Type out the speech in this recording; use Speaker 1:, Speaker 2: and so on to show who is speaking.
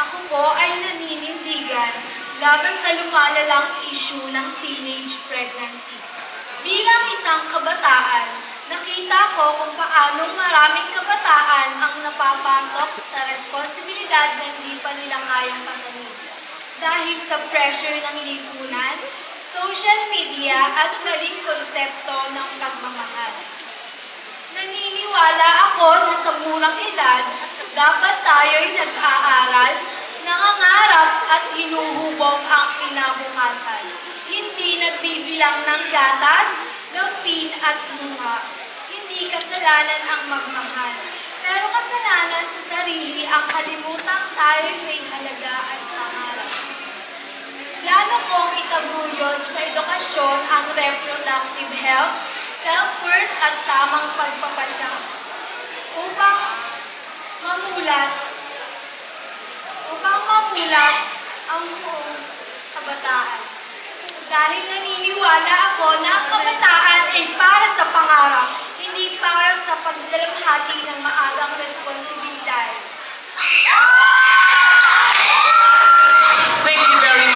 Speaker 1: Ako po ay naninindigan laban sa lumalalang issue ng teenage pregnancy. Bilang isang kabataan, nakita ko kung paanong maraming kabataan ang napapasok sa responsibilidad na hindi pa nila kayang pasanin. Dahil sa pressure ng lipunan, social media at maling konsepto ng pagmamahal. Naniniwala ako na sa murang edad, dapat tayo'y nag-aaral, nangangarap at hinuhubog ang kinabukasan. Hindi nagbibilang ng gatas, lampin at luha. Hindi kasalanan ang magmahal. Pero kasalanan sa sarili ang kalimutang tayo'y may halaga at pangarap. Plano kong itaguyod sa edukasyon ang reproductive health, self-worth at tamang pagpapasya upang mamulat ang buong kabataan. Dahil naniniwala ako na ang kabataan ay